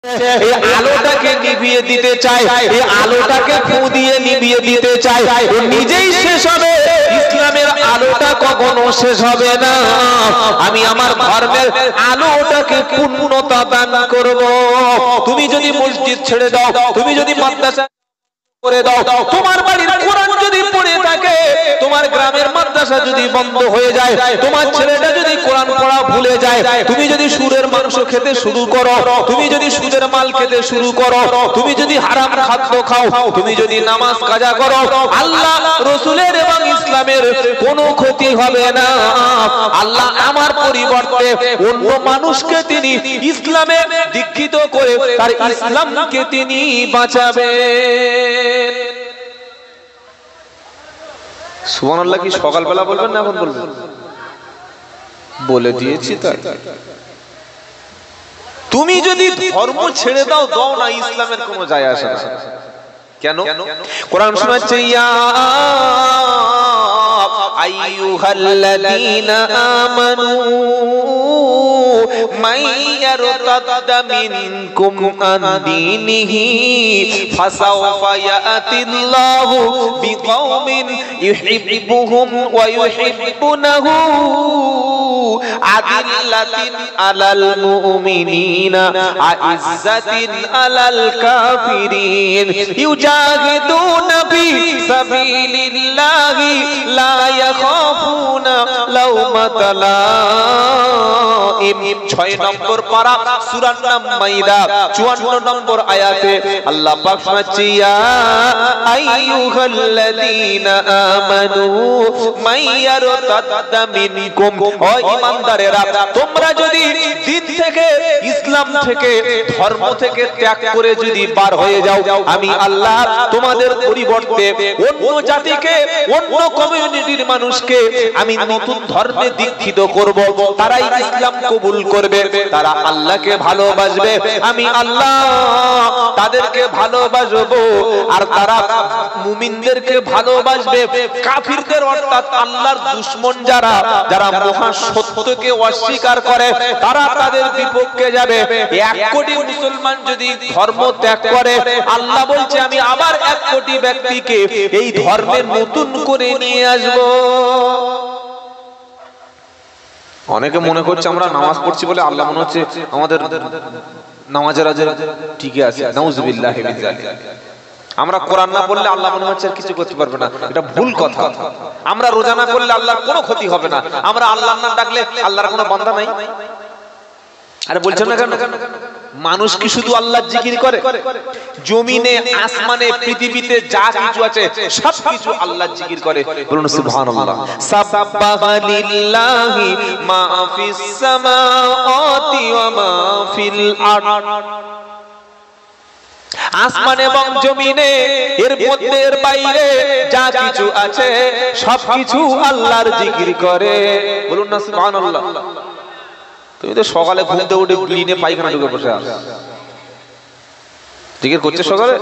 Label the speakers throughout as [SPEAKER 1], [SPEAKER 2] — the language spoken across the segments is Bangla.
[SPEAKER 1] এই আলোটাকে নিভিয়ে দিতে চায়, এই আলোটাকে ফু দিয়ে নিভিয়ে দিতে চায়, ও নিজেই শেষ হবে। ইসলামের আলোটা কখনো শেষ হবে না। আমি আমার ধর্মের আলোটাকে পূর্ণতা দান করব। তুমি যদি মসজিদ ছেড়ে দাও, তুমি যদি মাদ্রাসা করে দাও, তোমার বাড়ির কোরআন যদি পড়ে থাকে, তোমার গ্রামের মাদ্রাসা যদি বন্ধ হয়ে যায়, তোমার ছেলেটা যদি কোরআন পড়া ভুলে যায়, তুমি যদি সুরের মাংস খেতে শুরু করো, তুমি যদি সুদের মাল খেতে শুরু করো, তুমি যদি হারাম খাদ্য খাও, তুমি যদি নামাজ কাজা করো, আল্লাহ রাসূলের এবং ইসলামের কোনো ক্ষতি হবে না। আল্লাহ আমার পরিবর্তে অন্য মানুষকে তিনি ইসলামে দীক্ষিত করে তার ইসলামকে তিনি বাঁচাবেন। সুবহানাল্লাহ কি সকালবেলা বলবেন না এখন বলবেন? বলে দিয়েছি তাই। তুমি যদি ধর্ম ছেড়ে দাও, দাও না, ইসলামের কোনো যায় আসে না। কেন? কোরআন শোনাচ্ছে, ইয়া আইয়ুহাল্লাযীনা আমানু মান ইয়ারতাদ্দা মিনকুম আন দীনিহি ফাসাওফা ইয়াতিল্লাহু বিকওমিন ইউহিব্বুহুম ওয়া ইউহিব্বুনাহু আদিল্লাতিন আলাল মুমিনিনা আইজ্জাতিন আলাল কাফিরিন ইউজাহিদুনা ফি সাবিলিল্লাহি লা ইয়াখাফুনা লাওমাতা লাইম। 6 নম্বর পারা সূরা মাইদা 54 নম্বর আয়াতে আল্লাহ পাক শোনাচ্ছে, ইয়া আইয়ুহাল্লাযীনা আমানু মান ইয়ারতাদ্দা মিনকুম, ও ঈমানদারেরা, তোমরা যদি দিন থেকে, ইসলাম থেকে, ধর্ম থেকে ত্যাগ করে যদি বার হয়ে যাও, আমি আল্লাহ তোমাদের পরিবর্তে অন্য জাতিকে, অন্য কমিউনিটির মানুষকে আমি নতুন ধর্মে দীক্ষিত করব। তারাই ইসলাম কবুল করবে, তারা আল্লাহকে ভালোবাসবে, আমি আল্লাহ তাদেরকে ভালোবাসবো, আর তারা মুমিনদেরকে ভালোবাসবে। কাফিরদের অর্থাৎ আল্লাহর দুশমন যারা, যারা মহা সত্যকে অস্বীকার করে, তারা তাদের বিপক্ষে যাবে। 1 কোটি মুসলমান যদি ধর্ম ত্যাগ করে, আল্লাহ বলছে আমি আবার 1 কোটি ব্যক্তিকে এই ধর্মের নতুন করে নিয়ে আসব। অনেকে মনে করছে আমরা নামাজ পড়ছি বলে আল্লাহ মনে হচ্ছে আমাদের নামাজের আজের ঠিক আছে, নাউযুবিল্লাহি মিন যালিক। আমরা কোরআন না পড়লে আল্লাহ মনে হচ্ছে আর কিছু করতে পারবে না, এটা ভুল কথা। আমরা রোজা না করলে আল্লাহর কোনো ক্ষতি হবে না, আমরা আল্লাহর নাম ডাকলে আল্লাহর কোনো বান্দা নাই। আরে বলছেন না কেন? মানুষ কি শুধু আল্লাহর জিকির করে? জমিনে, আসমানে, পৃথিবীতে যা কিছু আছে সবকিছু আল্লাহর জিকির করে। বলুন সুবহানাল্লাহ। সাব্বাহা লিল্লাহি মা ফিস সামাওয়াতি ওয়া মা ফিল আরদ। আসমান এবং জমিনে, এর মধ্যে এর বাইরে যা কিছু আছে সবকিছু আল্লাহর জিকির করে। বলুন না সুবহানাল্লাহ। তুমি তো সকালে ঘুম থেকে উঠে ক্লিনে পায়খানা ঢুকে বসে আছো, জিকির করছে সকালে?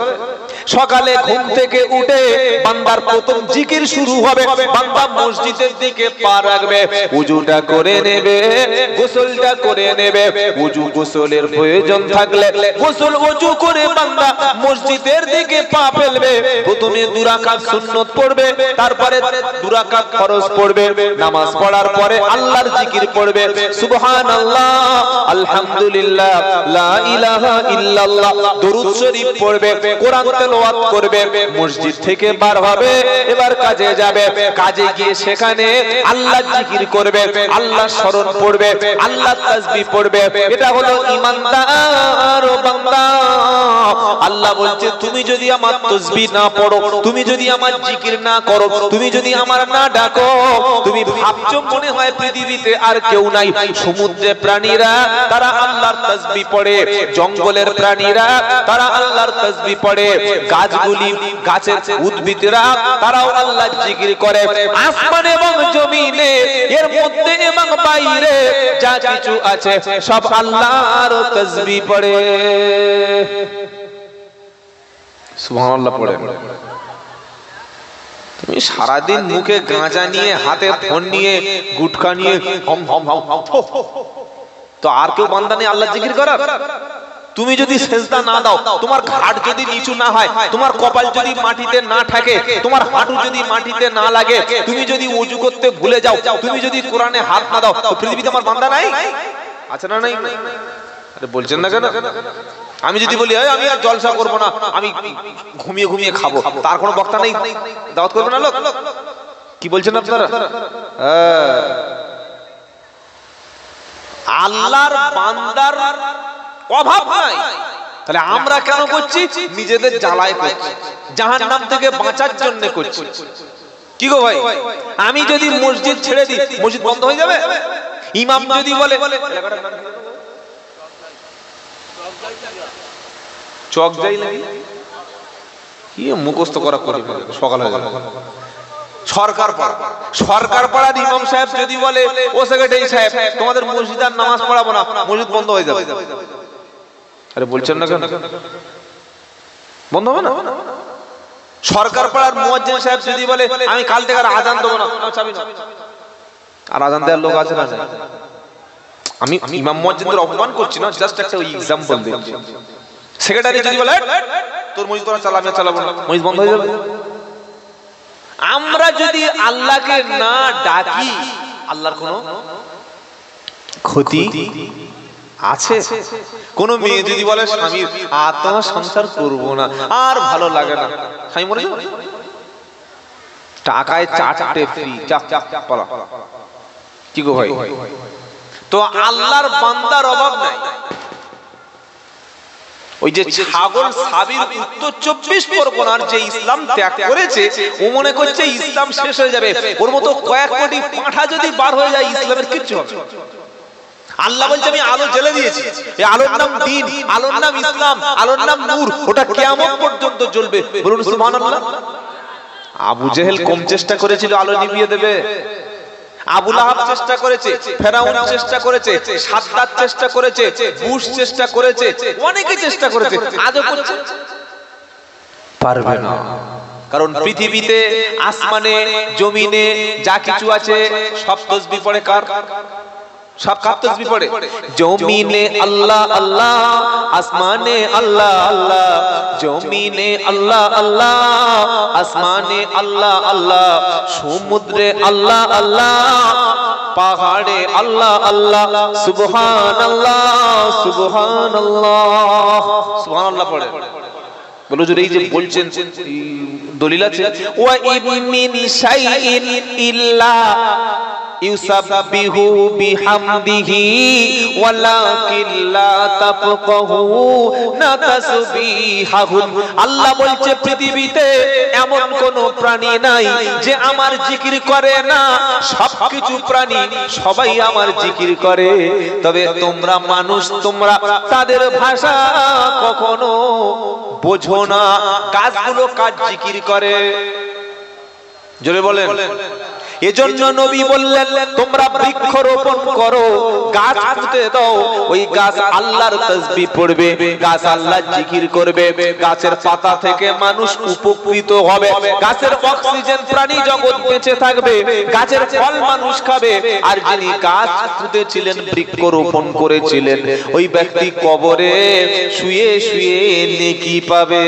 [SPEAKER 1] সকালে ঘুম থেকে উঠে বান্দার প্রথম জিকির শুরু হবে, বান্দা মসজিদের দিকে পা রাখবে, ওযুটা করে নেবে, গোসলটা করে নেবে। ওযু গোসলের প্রয়োজন থাকলে গোসল ওযু করে বান্দা মসজিদের দিকে পা ফেলবে। প্রথমে 2 রাকাত সুন্নাত পড়বে, তারপরে 2 রাকাত ফরজ পড়বে। নামাজ পড়ার পরে আল্লাহর জিকির পড়বে, সুবহানাল্লাহ, আলহামদুলিল্লাহ, লা ইলাহা ইল্লাল্লাহ, দরুদ শরীফ পড়বে, কোরআন তেলাওয়াত করবে। মসজিদ থেকে বার হবে, এবার কাজে যাবে। কাজে গিয়ে সেখানে আল্লাহর জিকির করবে, আল্লাহর স্মরণ পড়বে, আল্লাহর তাসবিহ পড়বে। এটা হলো ঈমানদার বান্দা। আল্লাহ বলছে তুমি যদি আমার তাসবিহ না পড়ো, তুমি যদি আমার জিকির না করো, তুমি যদি আমার না ডাকো, তুমি ভাবছো মনে হয় পৃথিবীতে আর কেউ নাই। সমুদ্রের প্রাণীরা তারা আল্লাহর তাসবিহ পড়ে, জঙ্গলের প্রাণীরা তারা আল্লাহর তাসবিহ পড়ে, গাছগুলি, গাছের উদ্ভিদরা তারাও আল্লাহর জিকির করে। আসমান এবং জমিনে, এর মধ্যে এবং বাইরে যা কিছু আছে সব আল্লাহর তাসবিহ পড়ে। সুবহানাল্লাহ পড়ে। তুমি সারাদিন মুখে গাঁজা নিয়ে, হাতে ফোন নিয়ে, গুটখা নিয়ে হম হম হম, তো আর কেউ বান্দা নেই আল্লাহর জিকির করার? তুমি যদি সেজদা না দাও, তোমার ঘাট যদি নিচু না হয়, তোমার কপাল যদি মাটিতে না ঠেকে, তোমার হাঁটু যদি মাটিতে না লাগে, তুমি যদি ওযু করতে ভুলে যাও, তুমি যদি কোরআনে হাত না দাও, তো পৃথিবীতে আমার বান্দা নাই? আছে না নাই? আরে বলছেন না কেন? আমি যদি বলি আমি আর জলসা করব না, আমি ঘুমিয়ে ঘুমিয়ে খাবো, তার কোনো বক্তা নেই, দাওয়াত করবে না লোক? কি বলছেন আপনারা? আল্লাহর বান্দার অভাব নাই, তাহলে আমরা কেন করছি? নিজেদের জ্বালায় করছি, জাহান্নাম থেকে বাঁচার জন্য করছি। কি গো ভাই, আমি যদি মসজিদ ছেড়ে দিই, মসজিদ বন্ধ হয়ে যাবে? ইমাম যদি বলে চক যাই লাগি, কি মুখস্থ করা করি সকাল হয়ে গেল। সরকার পাড়ার ইমাম সাহেব যদি বলে ও সেক্রেটারি সাহেব তোমাদের মসজিদ আর নামাজ পড়াবো না, মসজিদ বন্ধ হয়ে যাবে। আরে বলছেন না কেন? বন্ধ হবে না? সরকার পাড়ার মুয়াজ্জিন সাহেব যদি বলে আমি কাল থেকে আর আজান দেবো না, চাবি না, আর আজান দেওয়ার লোক আছে না? আমি ইমাম মুয়াজ্জিনদের অপমান করছি না, জাস্ট একটা এক্সাম্পল দিচ্ছি। সেক্রেটারি যদি বলে তোর মসজিদ তোরা চালা, আমি চালাবো না, মসজিদ বন্ধ হয়ে যাবে। আমরা যদি আল্লাহকে না ডাকি, আল্লাহর কোনো ক্ষতি আছে? কোন মেয়ে যদি বলে স্বামীর আত্মা সংসার করব না, আর ভালো লাগে না, স্বামী মরে যাবে, টাকায় চারটে ফ্রি, চাপ চাপ পালা। কি গো ভাই, তো আল্লাহর বান্দার অভাব নাই। ওই যে ছাগল সাবির উত্তর 24 পরগনার যে ইসলাম ত্যাগ করেছে, ও মনে করছে ইসলাম শেষ হয়ে যাবে, ওর মতো কয়েক কোটি পাঁঠা যদি বার হয়ে যায় ইসলামের কিচ্ছু হবে। আল্লাহ বলছে আমি আলো জ্বেলে দিয়েছি, এই আলোর নাম দ্বীন, আলোর নাম ইসলাম, আলোর নাম নূর, ওটা কিয়ামত পর্যন্ত জ্বলবে। বলুন সুবহানাল্লাহ। আবু জেহেল কম চেষ্টা করেছিল আলো নিভিয়ে দেবে, আবু লাহাব চেষ্টা করেছে, ফেরাউন চেষ্টা করেছে, সাদ্দাত চেষ্টা করেছে, বুশ চেষ্টা করেছে, অনেকে চেষ্টা করেছে, আজও করছে, পারবে না। কারণ পৃথিবীতে আসমানে জমিনে যা কিছু আছে সব তাসবিহ পড়ে কার? সব কার তাসবিহ পড়ে? জমিনে আল্লাহ আল্লাহ, আসমানে আল্লাহ আল্লাহ, জমিনে আল্লাহ আল্লাহ, আসমানে আল্লাহ আল্লাহ, সমুদ্রে আল্লাহ আল্লাহ, পাহাড়ে আল্লাহ আল্লাহ, সুবহানাল্লাহ সুবহানাল্লাহ সুবহানাল্লাহ পড়ে। বলো যে এই যে বলছেন দলিল আছে, ওয়া ইমিন শাইইন ইল্লা ইউসাব্বিহু বিহামদিহি ওয়ালাকিন লা তাফকাহুনা তাসবিহাহুম। আল্লাহ বলছে পৃথিবীতে এমন কোন প্রাণী নাই যে আমার জিকির করে না, সবকিছু প্রাণী সবাই আমার জিকির করে, তবে তোমরা মানুষ তোমরা তাদের ভাষা কখনো বোঝো না। গাছগুলো কাজ জিকির করে, জোরে বলেন। এজন্য নবী বললেন তোমরা বৃক্ষরোপণ করো, গাছ পুঁতে দাও, ওই গাছ আল্লাহর তাসবিহ পড়বে, গাছ আল্লাহর জিকির করবে, গাছের পাতা থেকে মানুষ উপকৃত হবে, গাছের অক্সিজেন প্রাণী জগৎ বেঁচে থাকবে, গাছের ফল মানুষ খাবে। আর যিনি গাছ পুঁতেছিলেন, বৃক্ষরোপণ করেছিলেন, ওই ব্যক্তি কবরে শুয়ে শুয়ে নেকি পাবে।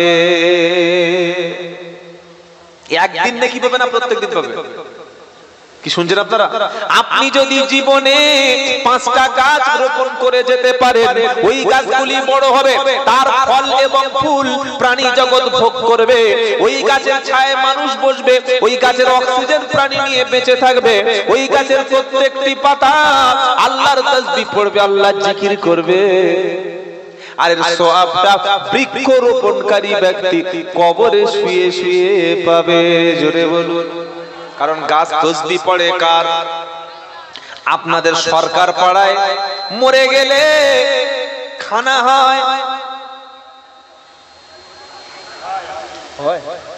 [SPEAKER 1] একদিন নেকি পাবে না, প্রত্যেকদিন পাবে। কি শুনছেন আপনারা? আপনি যদি জীবনে 5টা গাছ রোপণ করে যেতে পারেন, ওই গাছগুলি বড় হবে, তার ফল এবং ফুল প্রাণী জগৎ ভোগ করবে, ওই গাছের ছায়ায় মানুষ বসবে, ওই গাছের অক্সিজেন প্রাণী নিয়ে বেঁচে থাকবে, ওই গাছের প্রত্যেকটি পাতা আল্লাহর তাসবিহ পড়বে, আল্লাহর জিকির করবে। আর এর সওয়াবটা বৃক্ষরোপণকারী ব্যক্তি কবরে শুয়ে শুয়ে পাবে। জোরে বলুন। কারণ গাছ তাসবিহ পড়ে কার? আপনাদের সরকার পাড়ায় মরে গেলে খানা হয়,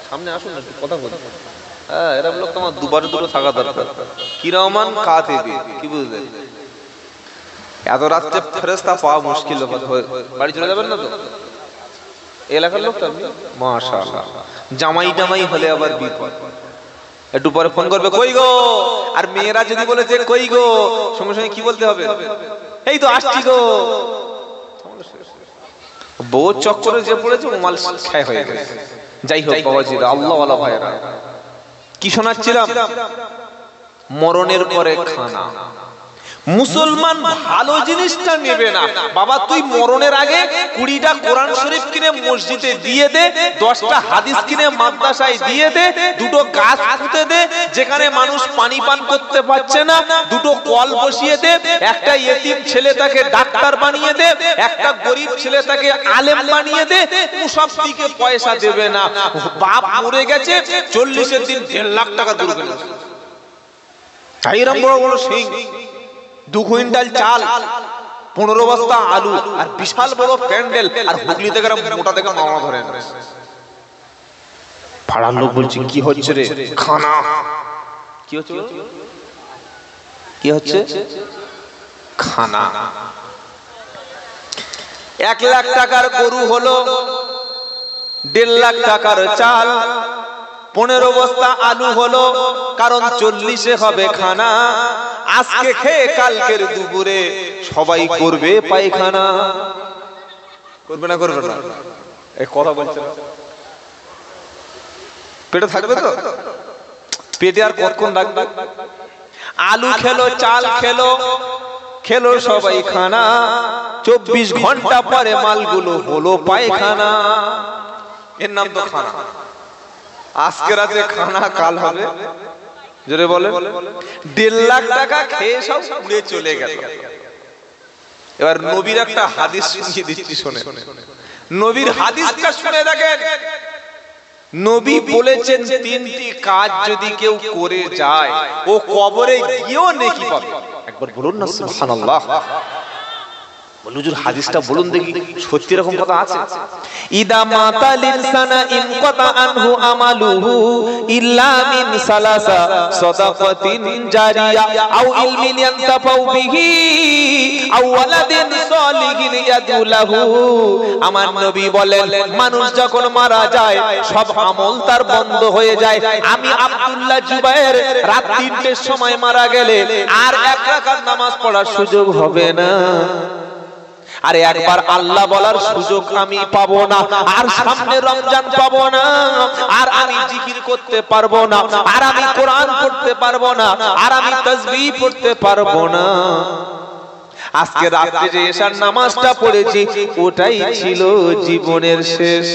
[SPEAKER 1] সামনে আসুন না, কথা বলুন। হ্যাঁ, এরকম লোক তোমার দুবার দুটো থাকা দরকার। কি রহমান কাতিবি, কি বুঝলেন? এত রাত্রে ফেরেশতা পাওয়া মুশকিল, বাড়ি চলে যাবেন না তো? এলাকার লোকটা মাশাআল্লাহ, জামাই জামাই হলে আবার বিপদ। একটু পরে ফোন করবে, কই গো? আর মেয়েরা যদি বলেছে কই গো, সঙ্গে সঙ্গে কি বলতে হবে? এই তো আসছি গো। বউ চক্করে যে পড়েছে মাল খায় হয়ে গেছে। যাই হোক বাবাজিরা, আল্লাহ ওয়ালা ভাইরা, কি শোনাচ্ছিলাম? মরণের পরে খানা। মুসলমান ভালো জিনিসটা নেবে না। বাবা তুই মরণের আগে 20টা কোরআন শরীফ কিনে মসজিদে দিয়ে দে, 10টা হাদিস কিনে মাদ্রাসায় দিয়ে দে, 2টো গাছ পুঁতে দে, যেখানে মানুষ পানি পান করতে পারছে না 2টো কল বসিয়ে দে, একটা ইয়েতিম ছেলেটাকে ডাক্তার বানিয়ে দে, একটা গরিব ছেলেটাকে আলেম বানিয়ে দে। সব দিকে পয়সা দেবে না। বাপ মরে গেছে, 40-এর দিন 1.5 লাখ টাকা দূর গেল। বড় বড় সিং, 2 কুইন্টাল চাল, 15 বস্তা আলু, আর বিশাল বড় প্যান্ডেল, আর হুগলি থেকে মোটা থেকে মামা ধরেন। পাড়ার লোক বলছে কি হচ্ছে রে? খানা। কি হচ্ছে? কি হচ্ছে? খানা। 1 লাখ টাকার গরু হলো, 1.5 লাখ টাকার চাল, 15 বস্তা আলু হলো, কারণ 40-এ হবে খানা। আজকে খেয়ে কালকের দুপুরে সবাই করবে পায়খানা। করবে না? করবে না? এই কথা বলছে, পেটে থাকবে তো? পেটে আর কতক্ষণ রাখবে? আলু খেলো, চাল খেলো, খেলো সবাই খানা, 24 ঘন্টা পরে মালগুলো হলো পায়খানা। এর নাম তো খানা। আজকে রাতে খানা, কাল হবে। জোরে বলে। 1.5 লাখ টাকা খেয়ে সব উড়ে চলে গেল। এবার নবীর একটা হাদিস শুনিয়ে দিচ্ছি, শোনে। নবীর হাদিসটা শুনে দেখেন। নবী বলেছেন 3টি কাজ যদি কেউ করে যায় ও কবরে গিয়েও নেকি পাবে। একবার বলুন না সুবহানাল্লাহ। হুজুর হাদিসটা বলুন দেখি, সত্যি এরকম কথা আছে? ইদা মাতাল ইনসানা ইনকাতা আনহু আমালুহু ইল্লা মিন সালাসা সাদাকাতিন জারিয়া আও ইলমিন ইয়ানতাফাউ বিহি আও ওয়ালাদিন সালিহিন ইয়াদুলাহু। আমার নবী বলেন, মানুষ যখন মারা যায় সব আমল তার বন্ধ হয়ে যায়। আমি আব্দুল্লাহ জুবায়ের রাত 3টের সময় মারা গেলে আর 1 রাকাত নামাজ পড়ার সুযোগ হবে না। আরে একবার আল্লাহ বলার সুযোগ আমি পাবো না, আর সামনে রমজান পাবো না, আর আমি জিকির করতে পারবো না, আর আমি কোরআন পড়তে পারবো না, আর আমি তাসবিহ পড়তে পারবো না। আজকে রাতে যে এশার নামাজটা পড়েছি ওটাই ছিল জীবনের শেষ।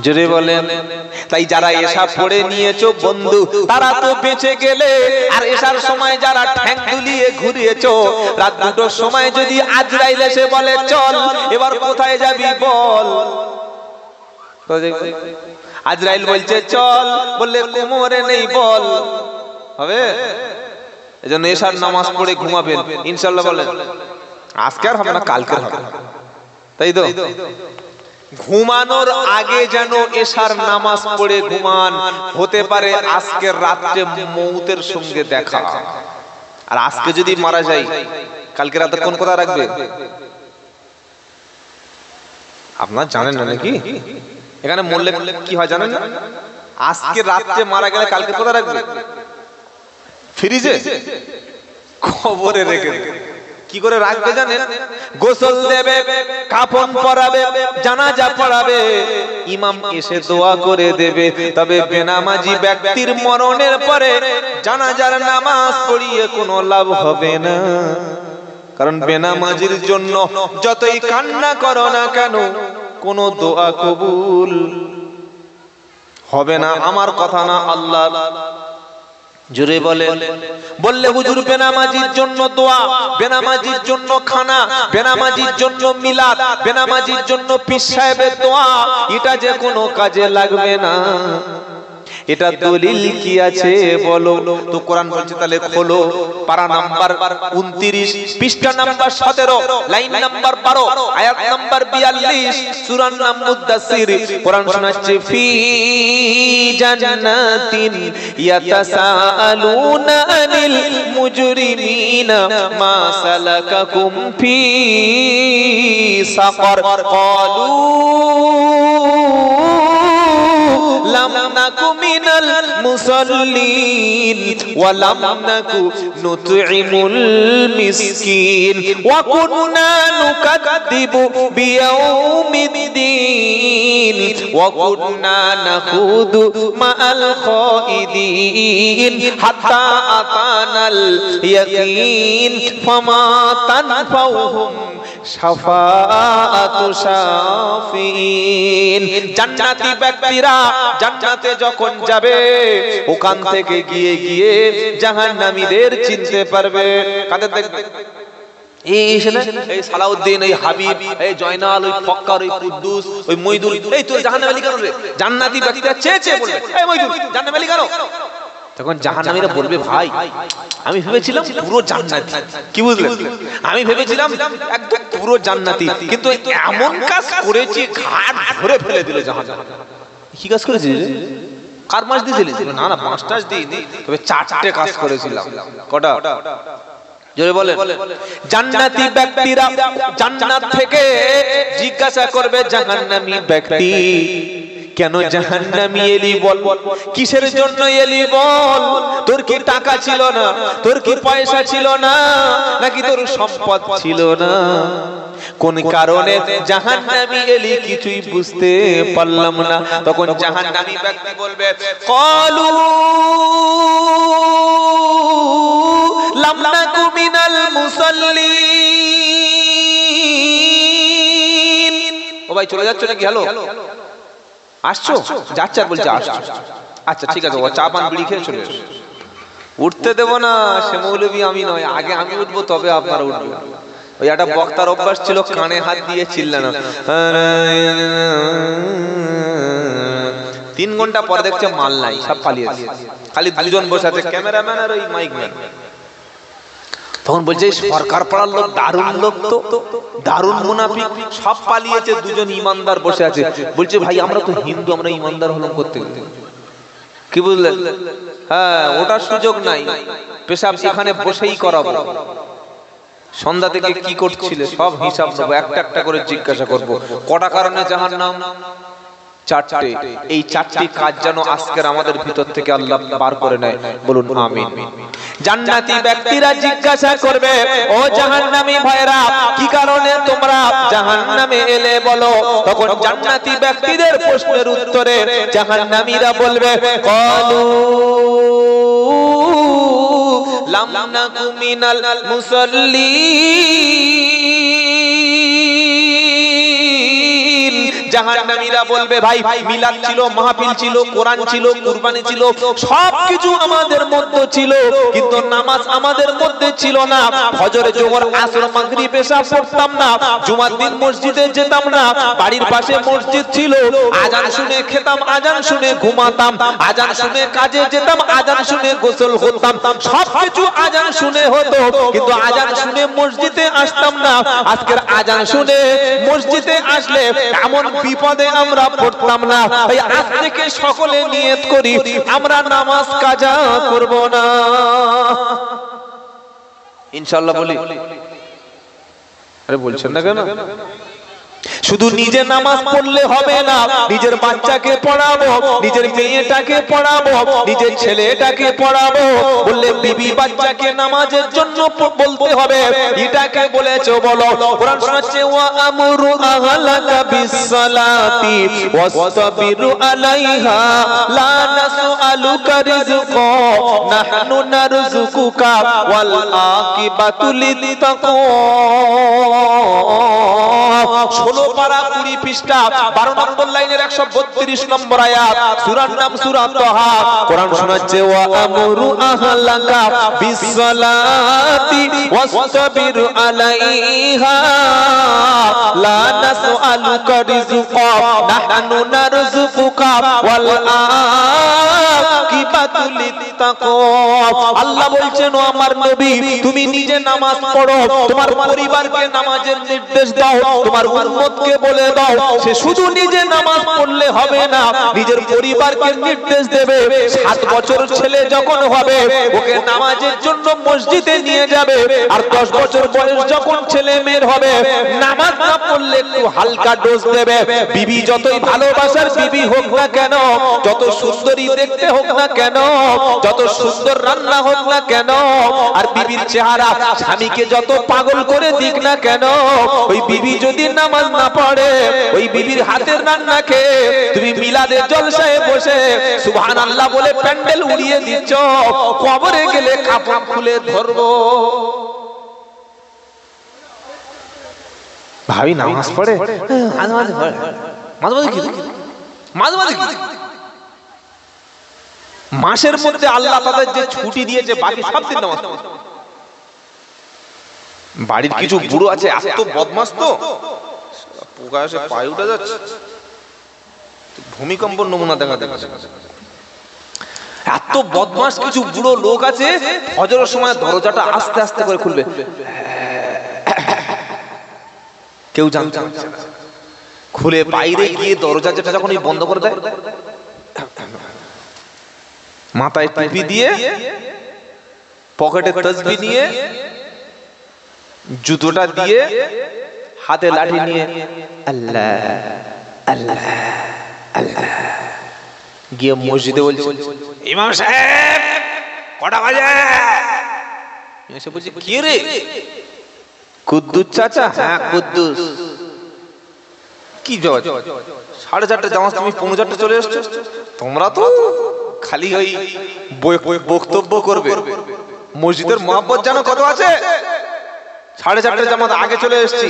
[SPEAKER 1] জোরে বলেন। তাই যারা এশা পড়ে নিয়েছো বন্ধু, তারা তো বেঁচে গেলে। আর এশার সময় যারা ঠ্যাং দুলিয়ে ঘুরিয়েছো, রাত 2টোর সময় যদি আজরাইল এসে বলে চল এবার কোথায় যাবি বল, আজরাইল বলছে চল, বললে কোমরে নেই বল, হবে? এজন্য এশার নামাজ পড়ে ঘুমাবেন ইনশাআল্লাহ। বলেন আজকে আর হবে না, কালকে হবে, তাই তো? ঘুমানোর আগে যেন এশার নামাজ পড়ে ঘুমান। হতে পারে আজকের রাতে মৌতের সঙ্গে দেখা। আর আজকে যদি মারা যায়, কালকে রাতে কোন কথা রাখবে? আপনারা জানেন না নাকি? এখানে মরলে কি হয় জানেন না? আজকে রাতে মারা গেলে কালকে কথা রাখবে? ফ্রিজে, কবরে রেখে। কি করে রাখবে জানেন? গোসল দেবে, কাফন পরাবে, জানাজা পড়াবে, ইমাম এসে দোয়া করে দেবে। তবে বেনামাজি ব্যক্তির মরণের পরে জানাজার নামাজ পড়িয়ে কোনো লাভ হবে না। কারণ বেনামাজির জন্য যতই কান্না করো না কেন, কোনো দোয়া কবুল হবে না। আমার কথা না, আল্লাহ। জোরে বলেন। বললে হুজুর বেনামাজির জন্য দোয়া, বেনামাজির জন্য খানা, বেনামাজির জন্য মিলাদ, বেনামাজির জন্য পীর সাহেবের দোয়া, এটা যে কোনো কাজে লাগবে না। এটা দলিল কি আছে বলো তো? কোরআন বলছে, তাহলে খোলো পারা নাম্বার 29, পৃষ্ঠা নাম্বার 17, লাইন নাম্বার 12, আয়াত নাম্বার 42, সূরার নাম মুদাসসির। কোরআন শোনাচ্ছে, ফি জান্নাতিন ইয়াতাসাআলুনা আনিল মুজরিমিনা মা সালাকাকুম ফি সাকার ক্বালু লাম নাকু মিনাল মুসাল্লিন ওয়া লাম নাকু নুতঈমুল মিসকিন ওয়া কুননা নুকাদ্দিবু বিয়াউমিদ্দিন ওয়া কুননা নাখুদু মাআল খাইদিন হাত্তা আতানাল ইয়াকিন ফামা তানফাউহুম শাফাআতু শাফিঈন। জান্নাতি ব্যক্তিরা জান্নাতে যখন যাবে ওখান থেকে গিয়ে গিয়ে জাহান্নামীদের চিনতে পারবে। কাদের দেখবে? এই সালাউদ্দিন, এই হাবিব, এই জয়নাল, ওই ফক্কার, ওই কুদ্দুস, ওই মইদুল, এই তোর জাহান্নামী কেন রে? জান্নাতি ব্যক্তিরা চেয়ে চেয়ে বলবে, এই মইদুল জাহান্নামী কেন? তখন জাহান্নামীরা বলবে, ভাই আমি ভেবেছিলাম পুরো জান্নাতি। কি বুঝলে? আমি ভেবেছিলাম একদম পুরো জান্নাতি, কিন্তু এমন কাজ করেছি ঘাট ধরে ফেলে দিল জাহান্নাম। কি কাজ করেছিস? কার মাস দিয়েছিলিস? না না, 5টা দিইনি, তবে 4টে কাজ করেছিলাম। কটা? জোরে বলেন। জান্নাতি ব্যক্তিরা জান্নাত থেকে জিজ্ঞাসা করবে জাহান্নামী ব্যক্তি, কেন জাহান্নামী এলি বল? কিসের জন্য এলি বল? তোর কি টাকা ছিল না? তোর কি পয়সা ছিল না? নাকি তোর সম্পদ ছিল না? কোন কারণে জাহান্নামী এলি কিছুই বুঝতে পারলাম না। তখন জাহান্নামী ব্যক্তি বলবে, ক্বালু লাম নাকু মিনাল মুসাল্লিন। ও ভাই চলে যাচ্ছ নাকি? হ্যালো, আসছো? যাচ্ছে আর বলছে আসছো। আচ্ছা ঠিক আছে, ও চা পান বিড়ি খেয়ে চলে এসো। উঠতে দেবো না, সে মৌলবী আমি নয়, আগে আমি উঠবো তবে আপনারা উঠবেন। ওই একটা বক্তার অভ্যাস ছিল কানে হাত দিয়ে চিল্লানো। 3 ঘন্টা পরে দেখছে মাল নাই, সব পালিয়েছে, খালি 2জন বসে আছে, ক্যামেরাম্যান আর ওই মাইক ম্যান। তখন বলছে সরকার পাড়ার লোক দারুণ লোক, তো দারুণ মুনাফিক, সব পালিয়েছে, 2জন ইমানদার বসে আছে। বলছে ভাই আমরা তো হিন্দু, আমরা ইমানদার হলাম করতে গেলে। কি বুঝলেন? হ্যাঁ, ওটার সুযোগ নাই, পেশাব এখানে বসেই করাবো। সন্ধ্যা থেকে কি করছিলে সব হিসাব নেবো, একটা একটা করে জিজ্ঞাসা করবো। কটা কারণে জাহান্নাম? 4টে। এই 4টি কাজ যেন আজকের আমাদের ভিতর থেকে আল্লাহ বার করে নেয়, বলুন আমিন। জান্নাতি ব্যক্তিরা জিজ্ঞাসা করবে, ও জাহান্নামী ভাইরা, কি কারণে তোমরা জাহান্নামে এলে বলো? তখন জান্নাতি ব্যক্তিদের প্রশ্নের উত্তরে জাহান্নামীরা বলবে, ক্বালু লাম নাকু মিনাল মুসাল্লিন। জাহান্নামীরা বলবে, ভাই মিলাদ ছিল, মাহফিল ছিল, কোরআন ছিল, কুরবানি ছিল, সবকিছু আমাদের মধ্যে ছিল, কিন্তু নামাজ আমাদের মধ্যে ছিল না। ফজর, জোহর, আসর, মাগরিব, এশা পড়তাম না, জুমার দিন মসজিদে যেতাম না, বাড়ির পাশে মসজিদ ছিল, আজান শুনে খেতাম, আজান শুনে ঘুমাতাম, আজান শুনে কাজে যেতাম, আজান শুনে গোসল করতাম, সবকিছু আজান শুনে হতো, কিন্তু আজান শুনে মসজিদে আসতাম না। আজকের আজান শুনে মসজিদে আসলে এমন বিপদে আমরা পড়তাম না। তাই আজ থেকে সকলে নিয়ত করি আমরা নামাজ কাজা করব না, ইনশাআল্লাহ বলি। আরে বলছেন না কেন? শুধু নিজে নামাজ পড়লে হবে না, নিজের বাচ্চাকে পড়াবো, নিজের মেয়েটাকে পড়াবো, নিজের ছেলেটাকে পড়াবো। বললে বিবি বাচ্চাকে নামাজের জন্য বলতে হবে, এটাকে বলেছো বলো। কোরআন শোনাচ্ছে, ওয়া আমরু আহলাকা বিসসালাতি ওয়াসতাবিরু আলাইহা লা নাসআলুকা রিজকা নাহনু নারযুকুকা ওয়াল আকিবাতু লিত্তাকওয়া। 16 পারা 20 পৃষ্ঠা 12 নম্বর লাইনের 132 নম্বর আয়াত, সূরার নাম সূরা তাহা। কোরআন শোনাচ্ছে, ওয়া আমরু আহলাকা বিসসালাতি ওয়াসতাবির আলাইহা লা নাসআলুকা রিজকা নাহনু নারযুকুকা ওয়াল আকিবা ইবাদাতুল তাকওয়া। আল্লাহ বলছেন ও আমার নবী তুমি নিজে নামাজ পড়ো, তোমার পরিবারকে নামাজের নির্দেশ দাও, তোমার উম্মতকে বলে দাও সে শুধু নিজে নামাজ পড়লে হবে না, নিজের পরিবারকে নির্দেশ দেবে। 7 বছর ছেলে যখন হবে ওকে নামাজের জন্য মসজিদে নিয়ে যাবে, আর 10 বছর বয়স যখন ছেলে মেয়ের হবে নামাজ না পড়লে একটু হালকা ডোজ দেবে। বিবি যতই ভালোবাসার বিবি হোক না কেন, যত সুন্দরী দেখতে হোক না কেন, যত সুন্দর রান্না হোক না কেন, আর বিবির চেহারা স্বামীকে যত পাগল করে দিক না কেন, ওই বিবি যদি নামাজ না পড়ে ওই বিবির হাতের রান্না খেয়ে তুমি মিলাদের জলসায় বসে সুবহানাল্লাহ বলে প্যান্ডেল উড়িয়ে দিচ্ছ, কবরে গেলে কাপড় খুলে ধরবো। ভাবি নামাজ পড়ে মাঝে মাঝে পড়ে, মাঝে মাঝে কি মাঝে মাঝে কি মাসের মধ্যে আল্লাহ তাদের যে ছুটি দিয়েছে বাকি সব দিন নামাজ পড়ে। বাড়ির কিছু বুড়ো আছে এত বদমাশ, তো পোকা এসে পায়ে উঠে যাচ্ছে, ভূমিকম্প নমুনা দেখা যাচ্ছে। এত বদমাশ কিছু বুড়ো লোক আছে ফজরের সময় দরজাটা আস্তে আস্তে করে খুলবে, কেউ জানতে খুলে বাইরে গিয়ে দরজা যেটা যখন বন্ধ করে দেয়, মাথায় টুপি দিয়ে পকেটে তাসবিহ নিয়ে জুতোটা দিয়ে হাতে লাঠি নিয়ে আল্লাহ আল্লাহ আল্লাহ গিয়ে মসজিদে বলছে ইমাম সাহেব কটা বাজে? এসে বলছে কি রে? কুদ্দুস চাচা? হ্যাঁ কুদ্দুস। কি জবাব? 4:30 জামাত, তুমি 4:45 চলে এসছো। তোমরা তো খালি ওই বক্তব্য করবে, মসজিদের মহব্বত জানো কত আছে? 4:30 জামাত আগে চলে এসেছি।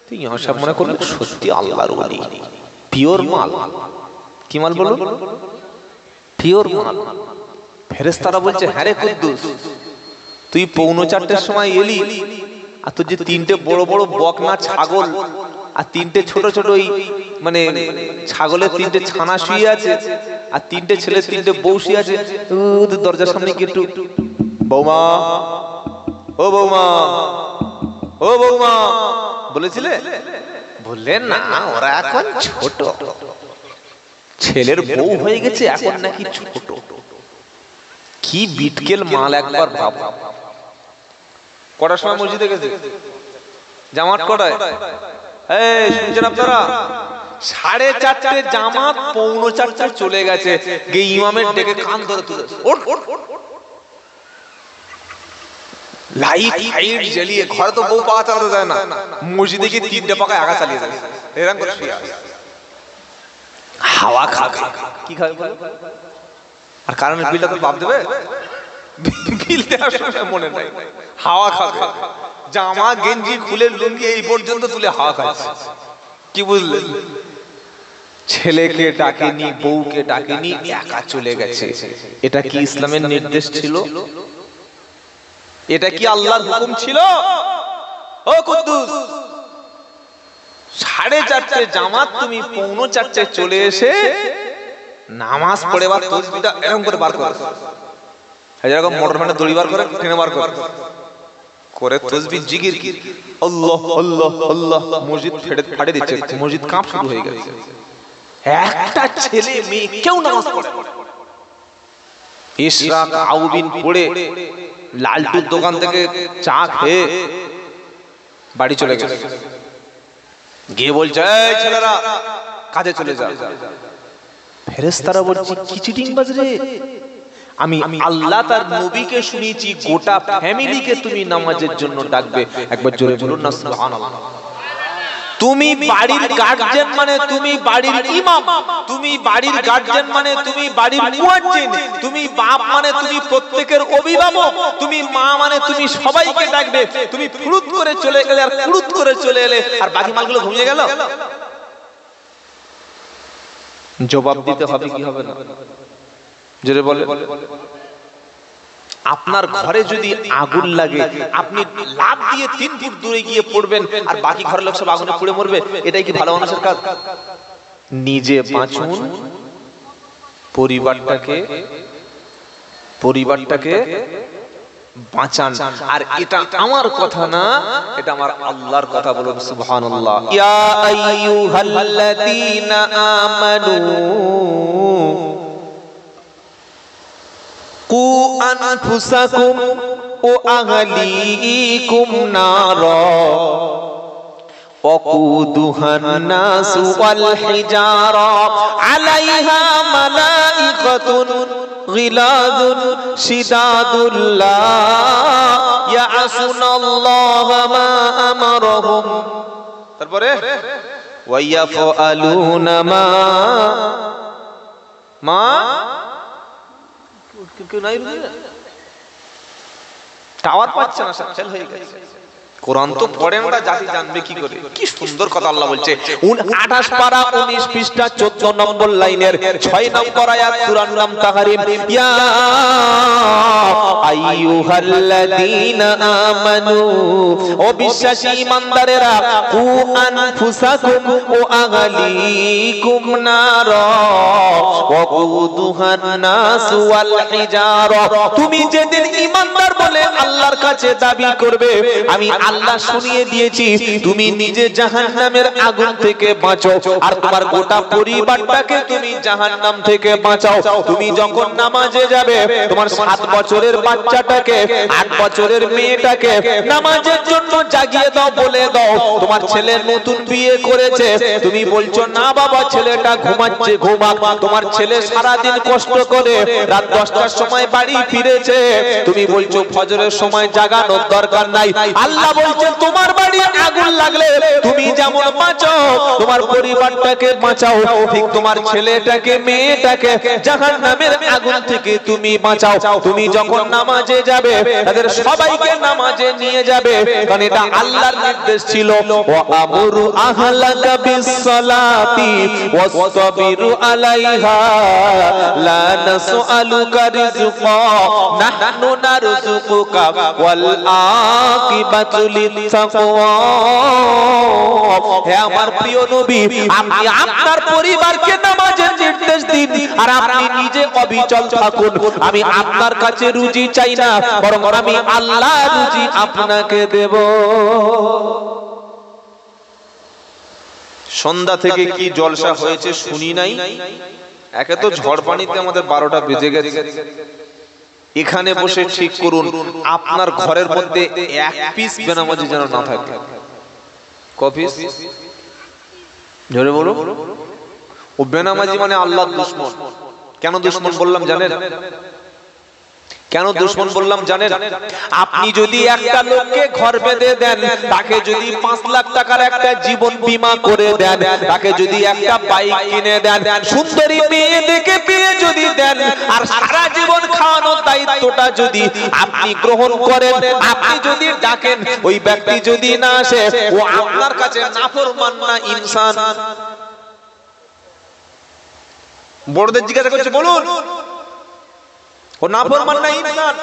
[SPEAKER 1] তুই সব মনে করলে সত্যি আল্লাহর ওলি, পিওর মাল। কি মাল বলো? পিওর মাল। ফেরেশতারা বলছে হ্যাঁ রে কুদ্দুস, তুই 4:45 সময় এলি, আর তোর যে 3টে বড় বড় বকনা ছাগল আর 3টে ছোট ছোট ওই মানে ছাগলের 3টে ছানা শুয়ে আছে, আর 3টে ছেলে 3টে বউ শুয়ে আছে, ওদের দরজার সামনে গিয়ে একটু বৌমা ও বৌমা ও বৌমা বলেছিলে? বললেন না, ওরা এখন ছোট, ছেলের বউ হয়ে গেছে এখন নাকি ছোট। কি বিটকেল মাল একবার ভাব। কটার সময় মসজিদে গেছে? জামাত কটায়? এই শুনছেন আপনারা? 4:30 জামাত, 4:45 চলে গেছে। গিয়ে ইমামের ডেকে কান ধরে তুলে ওঠ ওঠ ওঠ, লাইট ফাইট জ্বালিয়ে, ঘরে তো বউ পাকা চালাতে যায় না, মসজিদে গিয়ে 3টে পাকা আগা চালিয়ে যায়, এরকম করে শুয়ে আছে। হাওয়া খা খা কি খাবে বলে? আর কারণের বিলটা তো বাপ দেবে, বিল দেওয়ার সময় মনে নাই, হাওয়া খা খা, জামা গেঞ্জি খুলে লুঙ্গি এই পর্যন্ত তুলে হাওয়া খাচ্ছে। কি বুঝলেন? ছেলেকে ডাকেনি, বউকে ডাকেনি, একা চলে গেছে। এটা কি ইসলামের নির্দেশ ছিল? এটা কি আল্লাহর হুকুম ছিল? ও কুদ্দুস, 4:30 জামাত, তুমি 4:45 চলে এসে নামাজ পড়ে বা তাসবিহটা এরকম করে বার করে, যেরকম মোটর ভ্যানে দড়ি বার করে টেনে বার করে তাসবিহ জিকির কি আল্লাহ আল্লাহ আল্লাহ, মসজিদ ফাটে দিচ্ছে, মসজিদ কাঁপ শুরু হয়ে গেছে। একটা ছেলে মেয়ে কেউ নামাজ পড়ে? ইশরাক আউবিন পড়ে লালটুর দোকান থেকে চা খেয়ে বাড়ি চলে গেছে, গিয়ে বলছে এই ছেলেরা কাজে চলে যাও। ফেরেশতারা বলছে কি চিটিং বাজ রে, আমি আল্লাহ তার নবীকে শুনিয়েছি গোটা ফ্যামিলিকে তুমি নামাজের জন্য ডাকবে। একবার জোরে বলুন না সুবহানাল্লাহ। তুমি বাড়ির গার্জিয়ান মানে তুমি বাড়ির ইমাম, তুমি বাড়ির গার্জিয়ান মানে তুমি বাড়ির মুয়াজ্জিন, তুমি বাপ মানে তুমি প্রত্যেকের অভিভাবক, তুমি মা মানে তুমি সবাইকে ডাকবে। তুমি ফুরুত করে চলে গেলে আর ফুরুত করে চলে এলে আর বাকি মালগুলো ঘুমিয়ে গেল, জবাব দিতে হবে কি হবে না? জোরে বলে। আপনার ঘরে যদি আগুন লাগে, আপনি লাফ দিয়ে 3 ফুট দূরে গিয়ে পড়বেন আর বাকি ঘরের লোক সব আগুনে পুড়ে মরবে, এটাই কি ভালো মানুষের কাজ? নিজে বাঁচুন, পরিবারটাকে বাঁচান। আর এটা আমার কথা না, এটা আমার আল্লাহর কথা। বলুন সুবহানাল্লাহ। ইয়া আইয়ুহাল্লাযীনা আমানু কু আনফুসাকুম ওয়া আহলিকুম নারা ওয়াকুদুহান নাসু ওয়াল হিজারা আলাইহা মালাইকাতুন গিলাযুন শিদাদুল লা ইয়াসুনাল্লাহা মা আমারহুম। তারপরে ওয়া ইয়াফআলুনা মা টাওয়ার পাচ্ছে না, সব ফেল হয়ে গেছে। কোরআন তো পড়ে না, জাতি জানবে কি করে? কি সুন্দর কথা আল্লাহ বলছে। 28 পারা 19 পৃষ্ঠা 14 নম্বর লাইনের 6 নম্বর আয়াত সূরা নাম তাহরিম। ইয়া আইয়ুহাল্লাযীনা আমানু, ও বিশ্বাসী ঈমানদারেরা, কু আনফুসাকুম ওয়া আহলিকুম নারা ওয়াকুদুহান নাস ওয়াল হিজারা। তুমি যেদিন ঈমানদার বলে আল্লাহর কাছে দাবি করবে, আমি আল্লাহ শুনিয়ে দিয়েছি তুমি নিজে জাহান্নামের আগুন থেকে বাঁচো, আর তোমার গোটা পরিবারটাকে তুমি জাহান্নাম থেকে বাঁচাও। তুমি যখন নামাজে যাবে, তোমার 7 বছরের বাচ্চাটাকে, 8 বছরের মেয়েটাকে নামাজের জন্য জাগিয়ে দাও, বলে দাও। তোমার ছেলে নতুন বিয়ে করেছে, তুমি বলছো না বাবা ছেলেটা ঘুমাচ্ছে, ঘুমাক। তোমার ছেলে সারা দিন কষ্ট করে রাত 10টার সময় বাড়ি ফিরেছে, তুমি বলছো ফজরের সময় জাগানোর দরকার নাই। আল্লাহ বলছে তোমার বাড়ি আগুন লাগলে তুমি যেমন বাঁচাও, তোমার পরিবারটাকে বাঁচাও, ঠিক তোমার ছেলেটাকে মেয়েটাকে জাহান্নামের আগুন থেকে তুমি বাঁচাও। তুমি যখন নামাজে যাবে, তাদের সবাইকে নামাজে নিয়ে যাবে, কারণ এটা আল্লাহর নির্দেশ ছিল। ওয়া আমুরু আহলাকা বিসসালাতি ওয়াসতাবিরু আলাইহা লা নাসআলুকা রিজকা নাহনু নারযুকুকা ওয়াল আকিবাতু লিত্তাকওয়া। হে আমার প্রিয় নবী, আপনি আপনার পরিবারকে নামাজের নির্দেশ দিন, আর আপনি নিজে অবিচল থাকুন। আমি আপনার কাছে রুজি চাই না, বরং আমি আল্লাহ রুজি আপনাকে দেব। সন্ধ্যা থেকে কি জলসা হয়েছে শুনি নাই? একে তো ঝড় পানিতে আমাদের 12টা বেজে গেছে। এখানে বসে ঠিক করুন আপনার ঘরের মধ্যে 1 পিস বেনামাজি যেন না থাকে। ক পিস? জোরে বলো। ও বেনামাজি মানে আল্লাহর দুশমন। কেন দুশমন বললাম জানেন? কেন দুশমন বললাম জানেন? আপনি যদি একটা লোককে ঘর বেঁধে দেন, তাকে যদি 5 লাখ টাকার একটা জীবন বীমা করে দেন, তাকে যদি একটা বাইক কিনে দেন, সুন্দরী মেয়ে দেখে বিয়ে যদি দেন, আর সারা জীবন খাওয়ানোর দায়িত্বটা যদি আপনি গ্রহণ করেন, আপনি যদি ডাকেন, ওই ব্যক্তি যদি না আসে, ও আপনার কাছে নাফরমান না ইনসান? বড়দের জিজ্ঞাসা করছে, বলুন ও নাফরমান না ইনসান?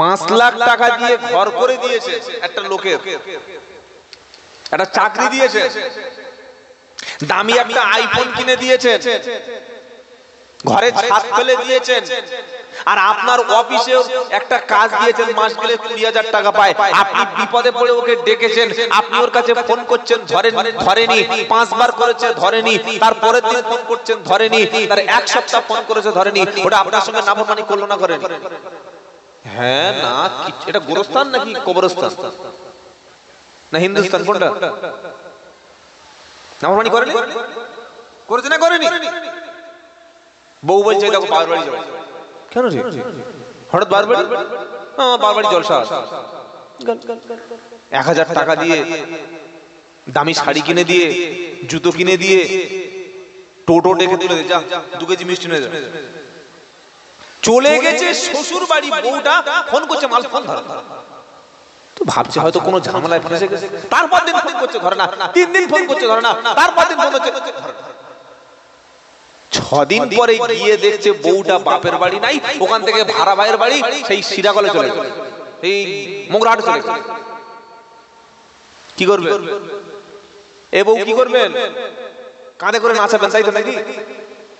[SPEAKER 1] $5 লাখ টাকা দিয়ে ঘর করে দিয়েছে একটা লোকের, একটা চাকরি দিয়েছে, দামি একটা আইফোন কিনে দিয়েছে, ঘরে ছাদ ফেলে দিয়েছেন, আর আপনার অফিসে একটা কাজ দিয়েছেন, মাস গেলে 20,000 টাকা পায়। আপনি বিপদে পড়ে ওকে ডেকেছেন, আপনি ওর কাছে ফোন করছেন, ধরেনি, 5 বার করেছে ধরেনি, তারপরের দিন ফোন করছেন ধরেনি, তার 1 সপ্তাহ ফোন করেছে ধরেনি। ওটা আপনার সঙ্গে নাফরমানি করলো না করেনি? হ্যাঁ না, এটা গোরস্থান নাকি কবরস্থান না হিন্দুস্তান? কোনটা? নাফরমানি করেনি? করেছে না করেনি? বউ বলছে দেখো বাবার বাড়ি যাবে। কেন রে? হঠাৎ বাবার বাড়ি? বাবার বাড়ি জলসা। 1000 টাকা দিয়ে, দামি শাড়ি কিনে দিয়ে, জুতো কিনে দিয়ে, টোটো ডেকে তুলে দে, যা 2 কেজি মিষ্টি নিয়ে যা। চলে গেছে শ্বশুর বাড়ি, বউটা ফোন করছে, মাল ফোন ধরে, তো ভাবছে হয়তো কোনো ঝামেলায় ফেসে গেছে। তারপর দিন ফোন করছে ধরে না, 3 দিন ফোন করছে ধরে না, তারপর দিন ফোন করছে ধরে না। 6 দিন পরে গিয়ে দেখছে বউটা বাপের বাড়ি নাই, ওখান থেকে ভাড়া ভাইয়ের বাড়ি সেই সিরাগলে চলে গেছে, এই মোগরাহাট চলে গেছে। কি করবে? এ বউ কি করবেন? কাঁধে করে নাচাবেন, তাই তো নাকি?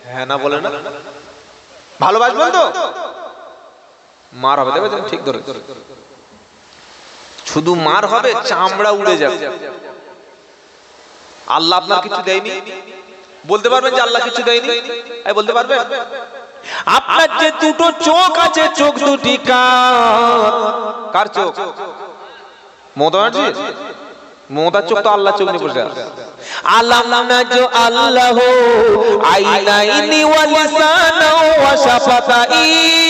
[SPEAKER 1] হ্যাঁ না বলে না? ভালোবাসবেন তো? মার হবে, দেখবেন ঠিক ধরে, শুধু মার হবে, চামড়া উড়ে যাবে। আল্লাহ আপনার কিছু দেয়নি? বলতে পারবেন যে আল্লাহ কিছু দেয়নি? বলতে পারবেন? আপনার যে দুটো চোখ আছে, চোখ দুটি কার চোখ? মমতার চোখ তো আল্লাহ চোখ নিয়ে বসে আছে। আলাম নাজো আল্লাহ আইনাইনি ওয়া লিসানা ওয়া শাফাতাইন।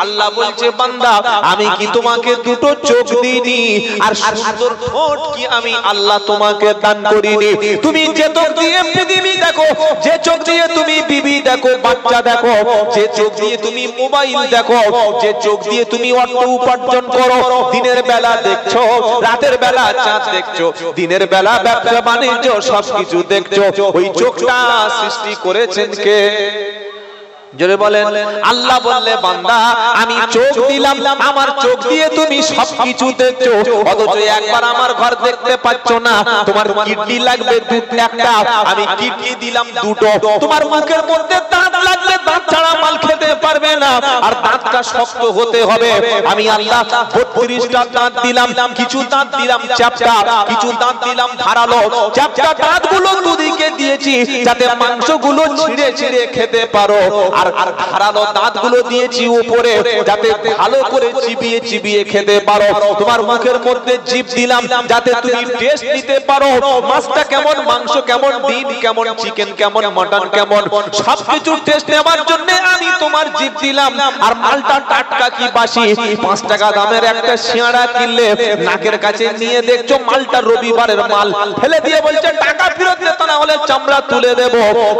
[SPEAKER 1] আল্লাহ বলছে বান্দা আমি কি তোমাকে দুটো চোখ দিইনি আর সুন্দর ঠোঁট কি আমি আল্লাহ তোমাকে দান করিনি? তুমি যে চোখ দিয়ে পৃথিবী দেখো, যে চোখ দিয়ে তুমি বিবি দেখো, বাচ্চা দেখো, যে চোখ দিয়ে তুমি মোবাইল দেখো, যে চোখ দিয়ে তুমি অর্থ উপার্জন করো, দিনের বেলা দেখছো, রাতের বেলা চাঁদ দেখছো, দিনের বেলা ব্যবসা বাণিজ্য সবকিছু দেখছো, ওই চোখটা সৃষ্টি করেছেন কে? জোরে বলেন। আল্লাহ বললে বান্দা আমি চোখ দিলাম, আমার চোখ দিয়ে তুমি সবকিছু দেখছো, অথচ একবার আমার ঘর দেখতে পাচ্ছ না। তোমার কিডনি লাগবে একটা, আমি কিডনি দিলাম দুটো। তোমার মুখের মধ্যে দাঁত লাগলে দাঁত ছাড়া মাল খেতে পারবে না, আর দাঁতটা শক্ত হতে হবে। আমি আল্লাহ 32টা দাঁত দিলাম, কিছু দাঁত দিলাম চ্যাপ্টা, কিছু দাঁত দিলাম ধারালো। চ্যাপ্টা দাঁতগুলো দুদিকে দিয়েছি যাতে মাংসগুলো ছিঁড়ে ছিঁড়ে খেতে পারো, আর ধারালো দাঁতগুলো দিয়েছি উপরে যাতে ভালো করে চিবিয়ে চিবিয়ে খেতে পারো। তোমার মুখের মধ্যে জিভ দিলাম যাতে তুমি টেস্ট নিতে পারো, মাছটা কেমন, মাংস কেমন, ডিম কেমন, চিকেন কেমন, মটন কেমন, সবকিছু টেস্ট নেওয়ার জন্য আমি তোমার জিভ দিলাম। আর মালটা টাটকা কি বাসি? 5 টাকা দামের একটা সিঙ্গাড়া কিনলে নাকের কাছে নিয়ে দেখছো মালটা রবিবারের মাল, ফেলে দিয়ে বলছে টাকা ফেরত দে, না হলে চামড়া তুলে দেব।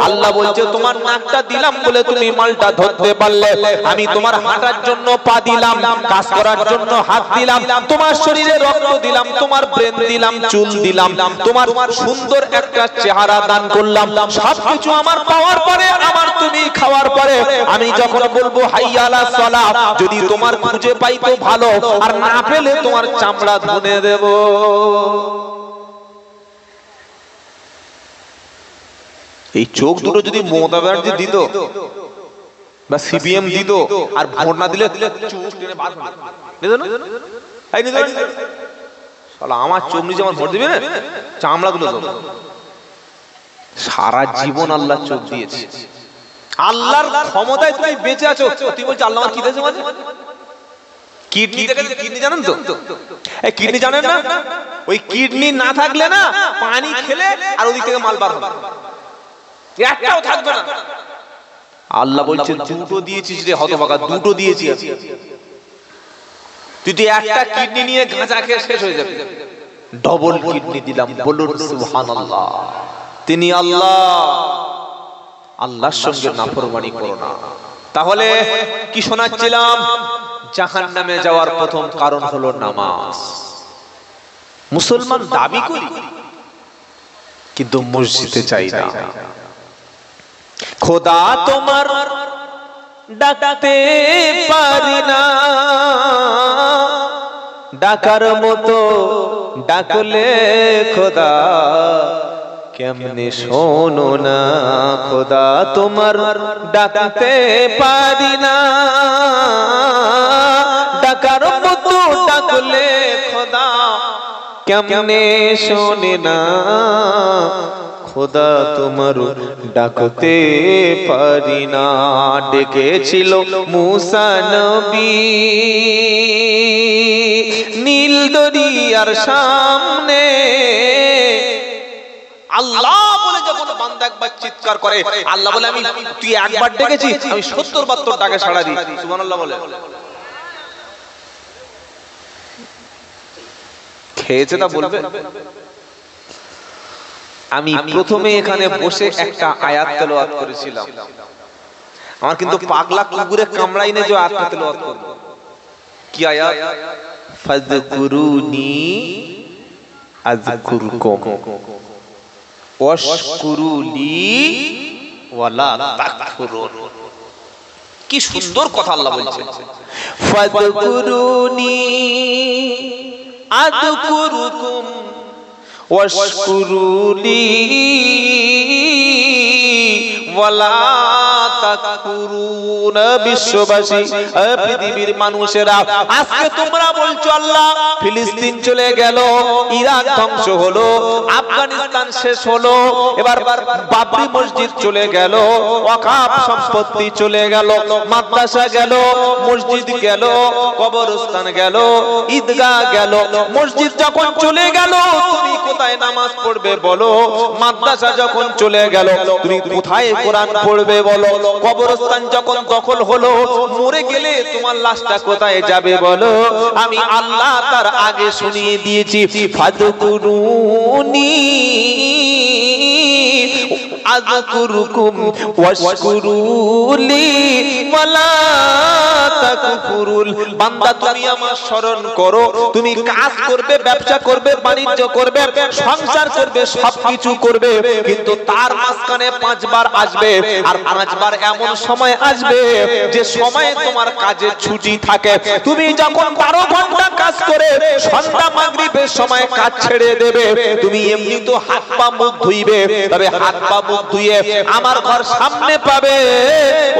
[SPEAKER 1] আল্লাহ বলছে তোমার নাকটা দিলাম বলে তুমি মালটা ধরতে পারলে, আমি তোমার হাঁটার জন্য পা দিলাম, কাজ করার জন্য হাত দিলাম, তোমার শরীরে রক্ত দিলাম, তোমার ব্রেন দিলাম, চুল দিলাম, তোমার সুন্দর একটা চেহারা দান করলাম। সবকিছু আমার পাওয়ার পরে, আমার তুমি খাওয়ার পরে, আমি যখন বলবো হাইয়া আলাস সালাহ, যদি তোমার খুঁজে পাই তো ভালো, আর না পেলে তোমার চামড়া ধুনে দেব। এই চোখ দুটো যদি মমতা ব্যানার্জি দিত বা সিপিএম দিত, আর ভোট না দিলে আমার চোখ নিচে আমার ভোট দিবে না, চামড়া গুলো সারা জীবন আল্লাহ চোখ দিয়েছে। আল্লাহর ক্ষমতায় তুমি বেঁচে আছো, তুই বলছো আল্লাহ আমার কি দিয়েছে? মানে কিডনি দেখে, কিডনি জানেন তো? এই কিডনি জানেন না? ওই কিডনি না থাকলে না পানি খেলে আর ওদিক থেকে মাল বার হবে, একটাও থাকবে না। আল্লাহ বলছে দুটো দিয়েছিস রে হতভাগা, দুটো দিয়েছি। তুই একটা কিডনি নিয়ে গাঁজা খেয়ে শেষ হয়ে যাবে, ডবল কিডনি দিলাম। বলুন সুবহানাল্লাহ। তিনি আল্লাহ, আল্লাহর সঙ্গে নাফরমানি করো না। তাহলে কি শোনাচ্ছিলাম? জাহান্নামে যাওয়ার প্রথম কারণ হলো নামাজ। মুসলমান দাবি করি কিন্তু মসজিদে যাই না। খোদা তোমার ডাকতে পারি না, ডাকার মতো ডাকলে খোদা কেমনে শোনো না। খোদা তোমার ডাকতে পারি না, ডাকার মতো ডাকলে খোদা কেমনে শোনে না। খোদা তোমার ডাকতে পারি না। ডেকেছিল মুসা নবী নীল দরিয়ার সামনে, আল্লাহ বলে যখন বান্দা একবার চিৎকার করে, আল্লাহ বলে আমি তুই একবার ডেকেছিস, আমি 70 বার তোর ডাকে সাড়া দিই। সুবহানাল্লাহ বলে। খেয়েছে তা বলবে। আমি প্রথমে এখানে বসে একটা আয়াত তেলাওয়াত করেছিলাম, আমার কিন্তু পাগলা কুকুরে কামড়াই না যে আয়াত তেলাওয়াত করব। কি আয়াত? ফাযকুরুনি আযকুরকুম ওয়াশকুরুলি ওয়ালা তাকফুরুন। কি সুন্দর কথা আল্লাহ বলছেন। ফাযকুরুনি আযকুরকুম ওয়াশকুরুলি ওয়ালা তাকফুরুন। বিশ্ববাসী, পৃথিবীর মানুষেরা, আজকে তোমরা বলছো আল্লাহ ফিলিস্তিন চলে গেল, ইরাক ধ্বংস হলো, আফগানিস্তান শেষ হলো, এবার বাবরি মসজিদ চলে গেল, ওয়াকাফ সম্পত্তি চলে গেল, মাদ্রাসা গেল, মসজিদ গেল, কবরস্থান গেল, ঈদগাহ গেল। মসজিদ যখন চলে গেল তুমি কোথায় নামাজ পড়বে বলো? মাদ্রাসা যখন চলে গেল তুমি কোথায় কোরআন পড়বে বলো? কবরস্থান যখন দখল হলো, মরে গেলে তোমার লাশটা কোথায় যাবে বলো? আমি আল্লাহ তার আগে শুনিয়ে দিয়েছি, ফাদকুরুনি আযকুরুকুম ওয়াশকুরুলি ওয়ালা তাকফুরুন। বান্দা তুমি আমার স্মরণ করো, তুমি কাজ করবে, ব্যবসা করবে, বাণিজ্য করবে, সংসার করবে, সবকিছু করবে, কিন্তু তার মাঝখানে 5 বার আসবে, আর 5 বার এমন সময় আসবে যে সময়ে তোমার কাজের ছুটি থাকে। তুমি যখন 12 ঘন্টা কাজ করে সন্ধ্যা মাগরিবের সময় কাজ ছেড়ে দেবে, তুমি এমনি তো হাত পা মুখ ধুইবে, তবে হাত পা মুখ ধুয়ে আমার ঘর সামনে পাবে,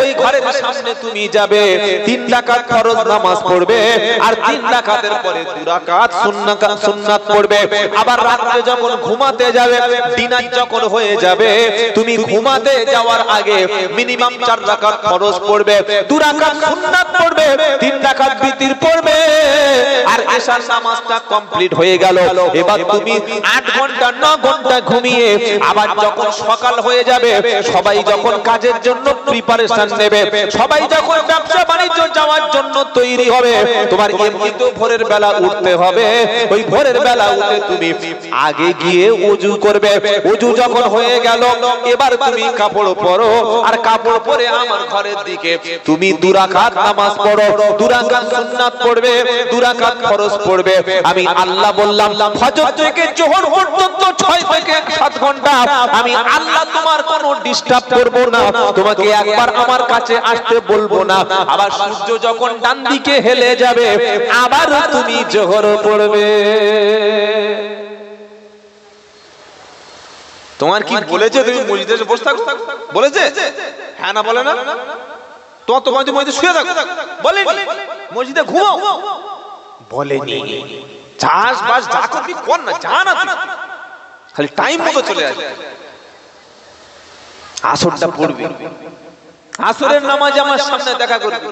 [SPEAKER 1] ওই ঘরের সামনে তুমি যাবে, 3 রাকাত ফরজ নামাজ পড়বে, আর 3 রাকাতের পরে 2 রাকাত সুন্নাত পড়বে। আবার রাতে যখন ঘুমাতে যাবে, ডিনার যখন হয়ে যাবে, তুমি ঘুমাতে যাওয়ার আগে মিনিমাম 4 রাকাত ফরজ পড়বে, 2 রাকাত সুন্নাত পড়বে, 3 রাকাত বিতির পড়বে, আর এশার নামাজটা কমপ্লিট হয়ে গেল। এবার তুমি 8 ঘন্টা 9 ঘন্টা ঘুমিয়ে আবার যখন সকাল হয়ে যাবে, সবাই যখন কাজের জন্য প্রিপারেশন নেবে, সবাই যখন ব্যবসা বাণিজ্য যাওয়ার জন্য তৈরি হবে, তোমার এমনিতে ভোরের বেলা উঠতে হবে। ওই ভোরের বেলা উঠে তুমি আগে গিয়ে ওযু করবে। ওযু যখন হয়ে গেল, এবার তুমি কাপড় পরো, আর কাপড় পরে আমার ঘরের দিকে তুমি 2 রাকাত নামাজ পড়ো, 2 রাকাত সুন্নাত পড়বে, 2 রাকাত ফরজ পড়বে। আমি আল্লাহ বললাম ফজর থেকে জোহর পর্যন্ত 6 থেকে 7 ঘন্টা আমি আল্লাহ তোমার কোনো ডিস্টার্ব করব না, তোমাকে একবার আমার কাছে আসতে বলবো না। আবার সূর্য যখন ডান দিকে হেলে যাবে, আবার তুমি জোহর পড়বে। তোমার কি বলেছে তুমি মসজিদে এসে বসে থাকো? বলেছে? হ্যাঁ না বলে না? তোমার মসজিদে শুয়ে থাকো বলেনি? মসজিদে ঘুমাও বলেনি? চাষবাস যা করবি কর না, যা না, খালি টাইম মতো চলে আসবে। আসরটা পড়বি, আসরের নামাজ আমার সামনে দেখা করবি।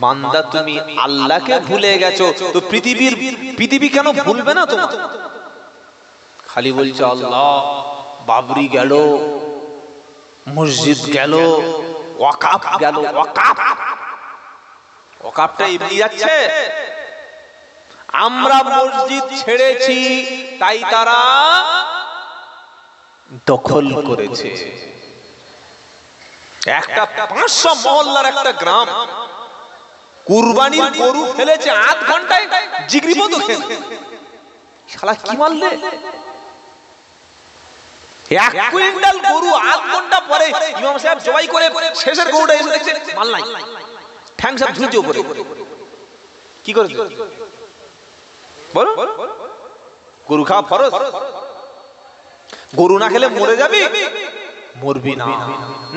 [SPEAKER 1] বান্দা তুমি আল্লাহকে ভুলে গেছো, তো পৃথিবী কেন ভুলবে না তোমার? খালি বলছো আল্লাহ, বাবরি গেল, মসজিদ গেল, ওয়াকাফ গেল। ওয়াকাফটা এমনি যাচ্ছে? আমরা মসজিদ ছেড়েছি তাই তারা দখল করেছে। একটা 500 মহল্লার একটা গ্রাম, কুরবানির গরু ফেলেছে 8 ঘন্টায়, জিগরি মতো খেল। শালা কি মারলে? 1 কুইন্টাল গরু 8 ঘন্টা পরে ইমাম সাহেব জবাই করে শেষের গরুটা এসে দেখছে মাল নাই, ঠ্যাং সব ঝুলছে উপরে। কি করেছে বলো? গরু খাওয়া ফরজ? গরু না খেলে মরে যাবি? মরবি না।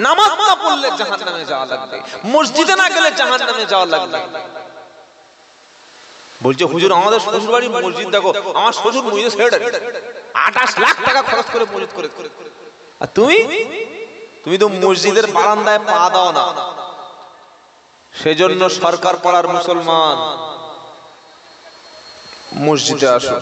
[SPEAKER 1] নামাজ না পড়লে জাহান্নামে যাওয়া লাগবে, মসজিদে না গেলে জাহান্নামে যাওয়া লাগবে। বলছে হুজুর আমাদের শ্বশুর বাড়ি মসজিদ দেখো, আমার শ্বশুর মসজিদে ছেড়ে 28 লাখ টাকা খরচ করে মসজিদ করে, আর তুমি তো মসজিদের বারান্দায় পা দাও না। সেজন্য সরকার পাড়ার মুসলমান মসজিদে আসো।